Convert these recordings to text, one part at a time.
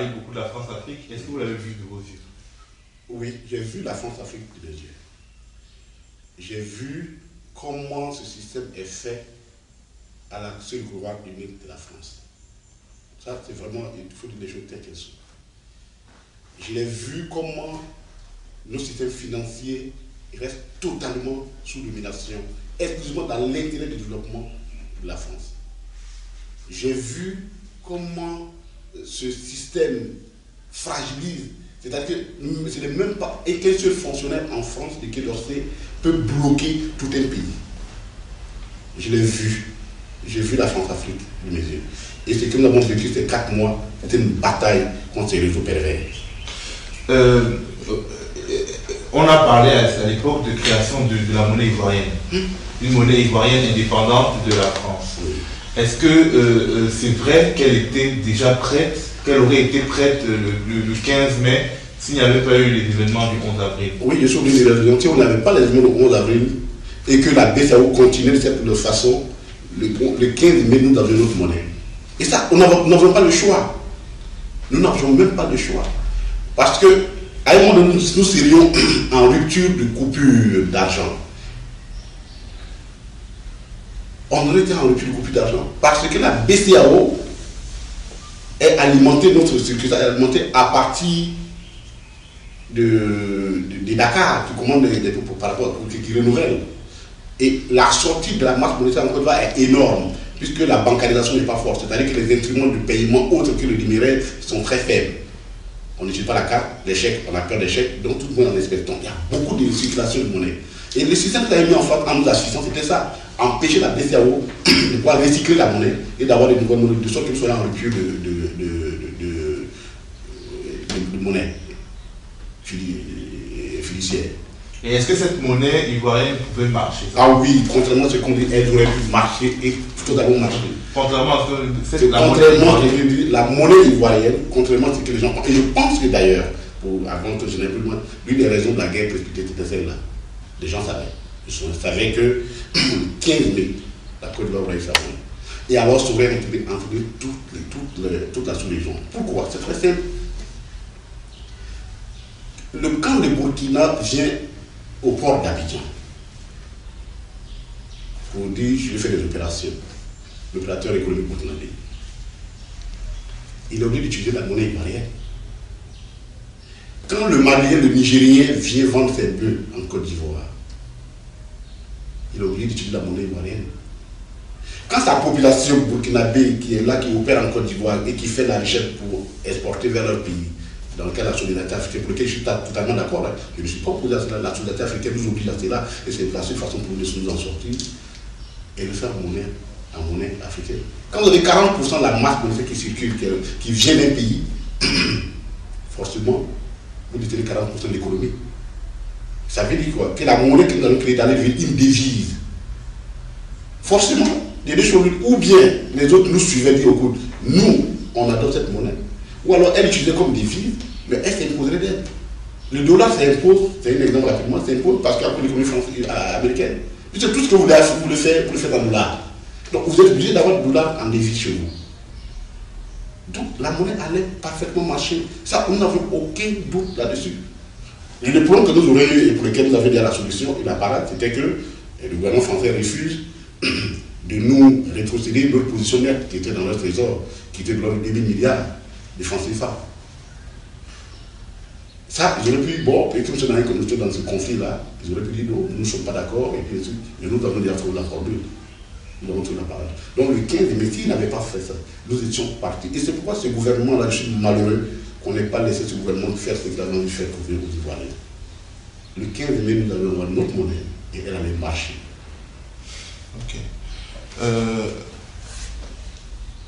parlé beaucoup de la France-Afrique. Est-ce que vous l'avez vu de vos yeux? Oui, j'ai vu la France-Afrique de mes yeux. J'ai vu comment ce système est fait à la seule couloir unique de la France. Ça, c'est vraiment, il faut dire les choses telles qu'elles sont. Je l'ai vu comment nos systèmes financiers restent totalement sous domination, exclusivement dans l'intérêt du développement de la France. J'ai vu comment ce système fragilise, c'est-à-dire que ce n'est même pas qu'un seul fonctionnaire en France de Quai d'Orsay peut bloquer tout un pays. Je l'ai vu. J'ai vu la France-Afrique de mes yeux. Et ce que nous avons vécu ces 4 mois, c'était une bataille contre ces réseaux pervers. On a parlé à l'époque de création de la monnaie ivoirienne. Une monnaie ivoirienne indépendante de la France. Oui. Est-ce que c'est vrai qu'elle était déjà prête, qu'elle aurait été prête le 15 mai s'il n'y avait pas eu les événements du 11 avril? Oui, je suis obligé de le dire. Si on n'avait pas les événements du 11 avril et que la BCAO continuait de cette façon, le 15 mai, nous avions notre monnaie. Et ça, nous n'avons pas le choix. Nous n'avions même pas le choix. Parce que, à un moment donné, nous serions en rupture de coupure d'argent. On aurait été en rupture de coupure d'argent. Parce que la BCAO est alimentée, notre circuit est alimenté à partir de Dakar, qui commande par rapport à qui renouvelle. Et la sortie de la masse monétaire en Côte d'Ivoire est énorme, puisque la bancarisation n'est pas forte. C'est-à-dire que les instruments de paiement autres que le numéraire sont très faibles. On n'utilise pas la carte, les chèques, on a peur des chèques, donc tout le monde en espèce. Donc il y a beaucoup de circulation de monnaie. Et le système qui a mis en face en nous assistant, c'était ça, empêcher la BCAO de pouvoir recycler la monnaie et d'avoir des nouvelles monnaies, de sorte que nous soyons en rupture de monnaie fiduciaire. Et est-ce que cette monnaie ivoirienne pouvait marcher? Ah oui, contrairement à ce qu'on dit, elle aurait pu marcher et totalement marcher. Contrairement à ce que la monnaie ivoirienne, contrairement à ce que les gens pensent. Et je pense que d'ailleurs, avant que je n'aie plus loin, l'une des raisons de la guerre précipitée était celle-là. Les gens savaient. Ils savaient que 15 mai, la Côte d'Ivoire aurait eu sa monnaie. Et alors, ça aurait entraîné toute la sous-région. Pourquoi? C'est très simple. Le camp de Burkina vient au port d'Abidjan pour dire je vais faire des opérations. L'opérateur économique burkinabé. Il est obligé d'utiliser la monnaie ivoirienne. Quand le Malien, le Nigérien vient vendre ses bœufs en Côte d'Ivoire, il est obligé d'utiliser la monnaie ivoirienne. Quand sa population burkinabé qui est là, qui opère en Côte d'Ivoire et qui fait la richesse pour exporter vers leur pays, dans le cas de la solidarité africaine, pour lequel je suis totalement d'accord, je ne suis pas opposé à cela. La solidarité africaine nous oblige à cela, et c'est la seule façon pour nous en sortir, et le faire en monnaie africaine. Quand vous avez 40% de la masse monétaire qui circule, qui vient d'un pays, forcément, vous détenez 40% de l'économie. Ça veut dire quoi? Que la monnaie que nous allons créer d'aller devenir une devise. Forcément, il y a des choses, ou bien les autres nous suivaient dire au coup, nous, on adopte cette monnaie. Ou alors elle utilisait comme devise, mais elle s'imposerait d'elle. Le dollar s'impose, c'est un exemple rapidement, s'impose parce qu'il y a l'économie américaine. Puisque tout ce que vous le faites en dollars. Donc vous êtes obligé d'avoir du dollar en devise chez vous. Donc la monnaie allait parfaitement marcher. Ça, nous n'avons aucun doute là-dessus. Et le problème que nous aurions eu et pour lequel nous avions dit à la solution et la parade, c'était que le gouvernement français refuse de nous rétrocéder notre position nette qui était dans notre trésor, qui était de l'ordre de 2000 milliards de francs CFA. Ça, ils auraient pu, bon, et comme c'est dans ce conflit-là, ils auraient pu dire non, nous ne sommes pas d'accord, et puis ensuite, et nous avons déjà trouvé la formule. Nous avons trouvé la parade. Donc le 15 mai, s'ils n'avaient pas fait ça, nous étions partis. Et c'est pourquoi ce gouvernement-là, je suis malheureux qu'on n'ait pas laissé ce gouvernement faire ce qu'il avait envie de faire pour venir aux Ivoiriens. Le 15 mai, nous avions envoyé notre monnaie, et elle allait marcher. Ok.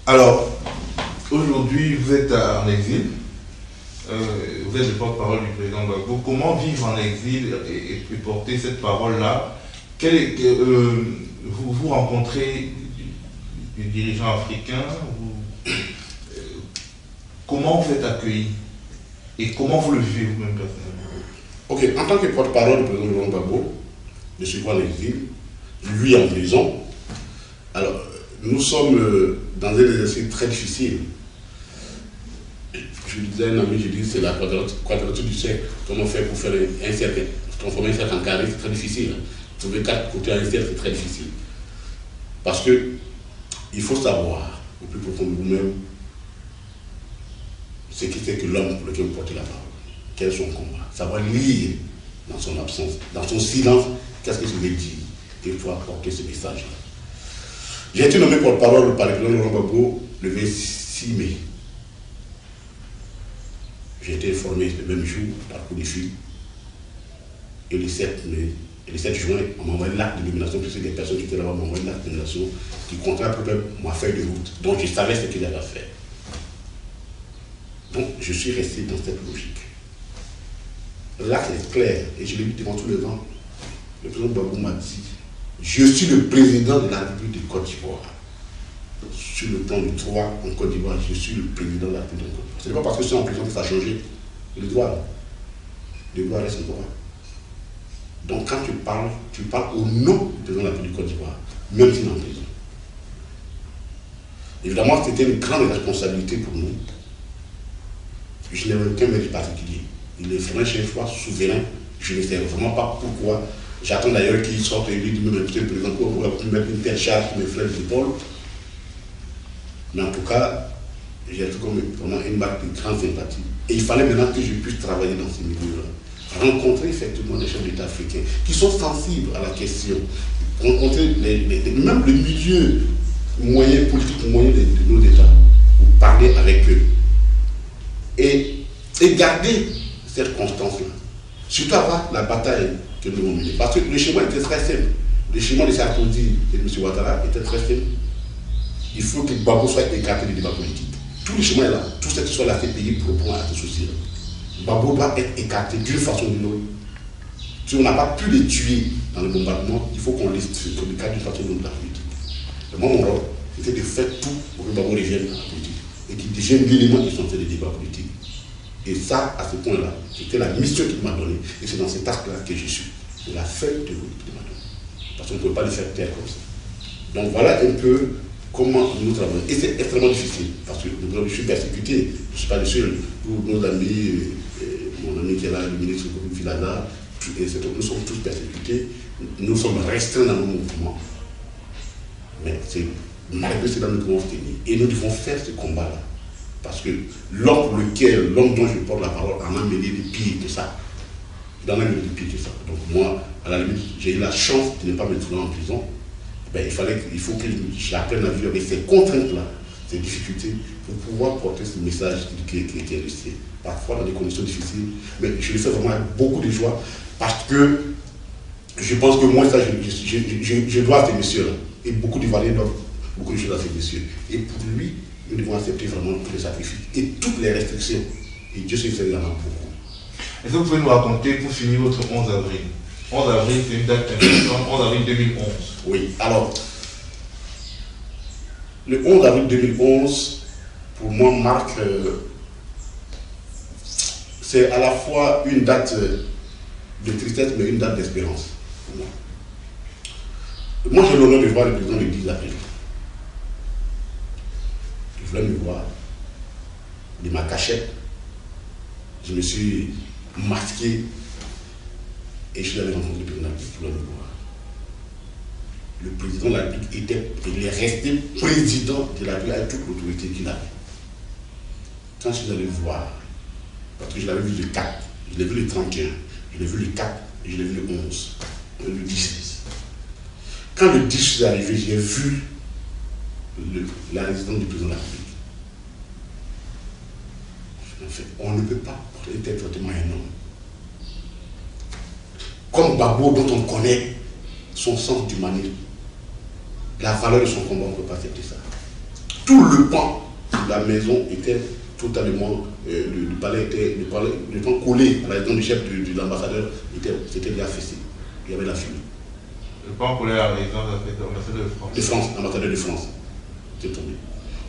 Alors, aujourd'hui, vous êtes en exil. Vous êtes le porte-parole du président Gbagbo. Comment vivre en exil et porter cette parole-là? Vous rencontrez des dirigeants africains, comment vous êtes accueillis et comment vous le vivez vous-même personnellement? Ok, en tant que porte-parole du président Laurent Gbagbo, je suis en exil, lui en prison. Alors, nous sommes dans un exercice très difficile. Je disais à un ami, je dis c'est la quadrature du cercle. Comment faire pour faire un cercle? Transformer un cercle en carré, c'est très difficile. Trouver 4 côtés à un cercle, c'est très difficile. Parce que il faut savoir, au plus profond de vous-même, ce qui fait que l'homme pour lequel vous portez la parole, quel est son combat. Savoir lire dans son absence, dans son silence, qu'est-ce que je vais dire, et il faut apporter ce message-là. J'ai été nommé porte-parole par le président Laurent Gbagbo le 26 mai. J'ai été informé le même jour par coup de fil. Et le 7 mai, et le 7 juin, on m'a envoyé l'acte de nomination, puisque des personnes qui étaient là-bas m'ont envoyé l'acte de nomination qui comptait à peu près ma feuille de route. Donc je savais ce qu'il y avait à faire. Donc je suis resté dans cette logique. L'acte est clair, et je l'ai vu devant tout le vent. Le président Gbagbo m'a dit, je suis le président de la République de Côte d'Ivoire. Sur le plan du droit en Côte d'Ivoire, je suis le président de la République de Côte d'Ivoire. Ce n'est pas parce que je suis en prison que ça a changé. Le droit reste le droit. Donc quand tu parles au nom du président de la République de Côte d'Ivoire, même s'il est en prison. Évidemment, c'était une grande responsabilité pour nous. Je n'ai aucun mérite particulier. Il est vraiment chez soi, souverain. Je ne sais vraiment pas pourquoi. J'attends d'ailleurs qu'il sorte et lui dit, même monsieur le président, pourquoi vous mettre une telle charge sur mes frères d'épaule. Mais en tout cas, j'ai trouvé vraiment une marque de grande sympathie. Et il fallait maintenant que je puisse travailler dans ces milieux-là. Rencontrer effectivement des chefs d'État africains qui sont sensibles à la question. Rencontrer même le milieu moyen, politique moyen de nos États, pour parler avec eux. Et garder cette constance-là. Surtout avoir la bataille que nous avons menée. Parce que le schéma était très simple. Le schéma de Sarkozy et de M. Ouattara était très simple. Il faut que Gbagbo soit écarté du débat politique. Tout le schéma est là. Tout ce qui soit la CPI pour répondre à ces soucis-là. Gbagbo doit être écarté d'une façon ou d'une autre. Si on n'a pas pu les tuer dans le bombardement, il faut qu'on les écarte d'une façon ou d'une autre. Et moi, mon rôle, c'était de faire tout pour que Gbagbo revienne à la politique. Et qu'il devienne l'élément essentiel des débats politiques. Et ça, à ce point-là, c'était la mission qu'il m'a donnée. Et c'est dans cet acte-là que je suis. C'est la feuille de route qu'il m'a donnée. Parce qu'on ne peut pas le faire taire comme ça. Donc voilà un peu comment nous travaillons. Et c'est extrêmement difficile. Parce que je suis persécuté. Je ne suis pas le seul. Tous nos amis, mon ami qui est là, le ministre Vilana, nous sommes tous persécutés. Nous sommes restreints dans nos mouvements. Mais c'est malgré cela nous devons tenir. Et nous devons faire ce combat-là. Parce que l'homme dont je porte la parole en a mené de pire que ça. Il en a mené de pire que ça. Donc moi, à la limite, j'ai eu la chance de ne pas me trouver en prison. Ben, il faut que j'apprenne à vivre avec ces contraintes-là, ces difficultés, pour pouvoir porter ce message qui est resté. Parfois dans des conditions difficiles, mais je le fais vraiment avec beaucoup de joie, parce que je pense que moi, ça, je dois à ces messieurs-là. Et beaucoup d'Ivoiriens doivent beaucoup de choses à ces messieurs. Et pour lui, nous devons accepter vraiment tous les sacrifices et toutes les restrictions. Et Dieu sait qu'il y en a beaucoup. Est-ce que vous pouvez nous raconter, pour finir, votre 11 avril 11 avril, c'est une date importante, 11 avril 2011. Oui, alors, le 11 avril 2011, pour moi, marque, c'est à la fois une date de tristesse, mais une date d'espérance pour moi. Moi, j'ai l'honneur de voir le président le 10 avril. Il voulait me voir de ma cachette. Je me suis masqué et je l'avais rencontré le président qui voulait me voir. Le président de la République il est resté président de la République avec toute l'autorité qu'il avait. Quand je l'allais voir, parce que je l'avais vu le 4, je l'ai vu le 31, je l'ai vu le 4 et je l'ai vu le 11, le 10. Quand le 10 est arrivé, j'ai vu la résidence du président de la République. En fait, on ne peut pas être traitement un homme. Comme Gbagbo, dont on connaît son sens d'humanisme, la valeur de son combat, on ne peut pas accepter ça. Tout le pan de la maison était totalement, le palais était, le pan collé à la résidence du chef de l'ambassadeur, c'était déjà fessé. Il y avait la fumée. Le pan collé à la résidence de l'ambassadeur de France. De France, l'ambassadeur de France. C'est tombé.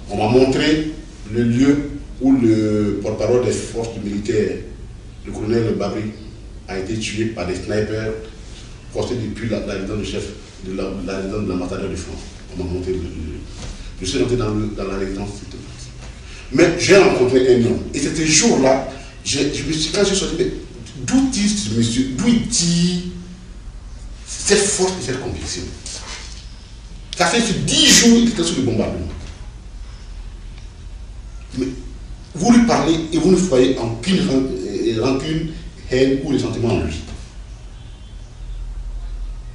On m'a montré le lieu où le porte-parole des forces militaires, le colonel Babri, a été tué par des snipers postés depuis la résidence du chef de la résidence de l'ambassadeur de France. On m'a montré le lieu. Je suis rentré dans la résidence. Mais j'ai rencontré un homme. Et c'était ce jour-là, quand je suis sorti, d'où dit ce monsieur, d'où il dit cette force et cette conviction. Ça fait sur 10 jours, il était sur le bombardement. Mais vous lui parlez et vous ne voyez aucune rancune, haine ou ressentiment en lui.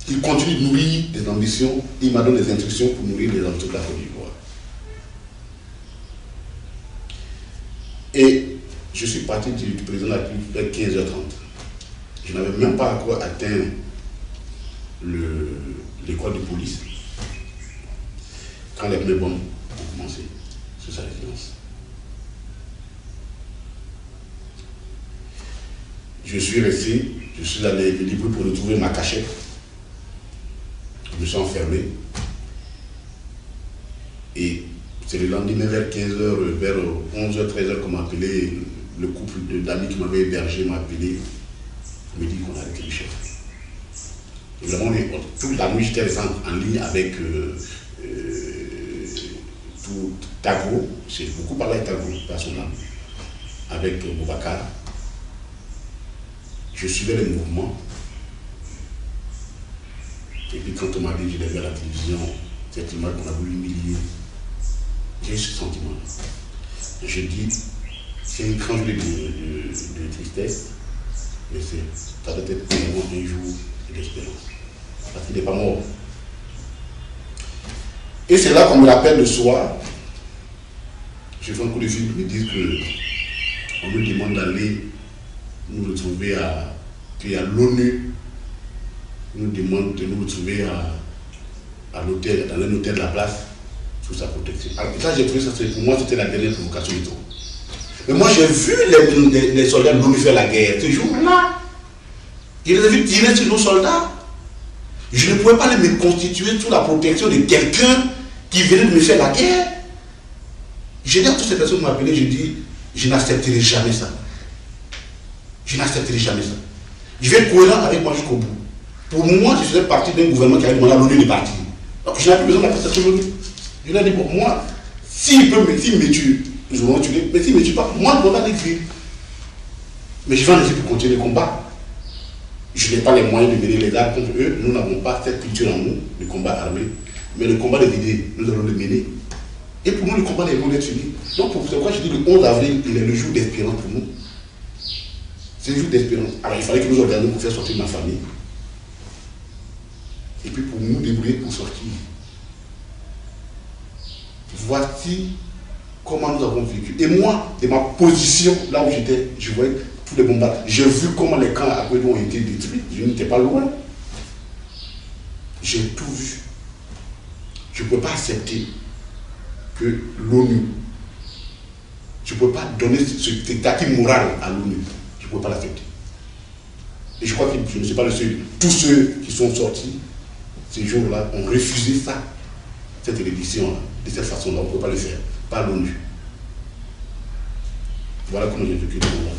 Il continue de nourrir des ambitions, il m'a donné des instructions pour nourrir les ambitions de la Côte d'Ivoire. Et je suis parti du président de la République vers 15h30. Je n'avais même pas encore atteint l'école de police quand les premières bombes ont commencé sur sa résidence. Je suis resté, je suis allé libre pour retrouver ma cachette. Je me suis enfermé. Et c'est le lendemain vers 15h, vers 11h, 13h qu'on m'a appelé, le couple d'amis qui m'avait hébergé m'a appelé, me dit qu'on a arrêté le chef. Évidemment, toute la nuit, j'étais resté en ligne avec tout Tago, j'ai beaucoup parlé avec Tago, personnellement, avec Boubacar. Je suivais les mouvements. Et puis quand on m'a dit, je l'ai vu à la télévision, cette image qu'on a voulu humilier, j'ai eu ce sentiment-là. Je dis, c'est une grande de tristesse, mais ça doit être vraiment un jour d'espérance. Parce qu'il n'est pas mort. Et c'est là qu'on me rappelle le soir. Je fais un coup de fil pour me dire qu'on me demande d'aller nous retrouver puis à l'ONU nous demande de nous retrouver à l'hôtel, dans un hôtel de la place, sous sa protection. Alors ça, j'ai trouvé ça, pour moi, c'était la dernière provocation du tout. Mais moi, j'ai vu les soldats de l'ONU faire la guerre, ce jour-là. Je les ai vus tirer sur nos soldats. Je ne pouvais pas me constituer sous la protection de quelqu'un qui venait de me faire la guerre. J'ai dit à toutes ces personnes qui m'appelaient, je dis, je n'accepterai jamais ça. Je n'accepterai jamais ça. Je vais être cohérent avec moi jusqu'au bout. Pour moi, je faisais partie d'un gouvernement qui avait demandé à l'ONU de partir. Donc, je n'ai plus besoin d'accepter l'ONU. Je lui ai dit, pour moi, s'il me tue, nous allons tuer, mais s'il ne me tue pas, moi, je ne vais pas l'écrire. Mais je vais en essayer pour continuer le combat. Je n'ai pas les moyens de mener les armes contre eux. Nous n'avons pas cette culture en nous, le combat armé. Mais le combat des idées, nous allons le mener. Et pour nous, le combat des mots est fini. Donc, c'est pourquoi je dis le 11 avril, il est le jour d'espérance pour nous. C'est le jour d'espérance. Alors, il fallait que nous organisions pour faire sortir ma famille. Et puis pour nous débrouiller pour sortir. Voici comment nous avons vécu. Et moi, de ma position, là où j'étais, je voyais tous les bombardements. J'ai vu comment les camps à Kouédou ont été détruits. Je n'étais pas loin. J'ai tout vu. Je ne peux pas accepter que l'ONU, je ne peux pas donner cet acquis moral à l'ONU. Je ne peux pas l'accepter. Et je crois que je ne suis pas le seul. Tous ceux qui sont sortis ces jours-là ont refusé ça, cette édition-là, de cette façon-là. On ne peut pas le faire, pas l'ONU. Voilà comment j'ai vécu le monde.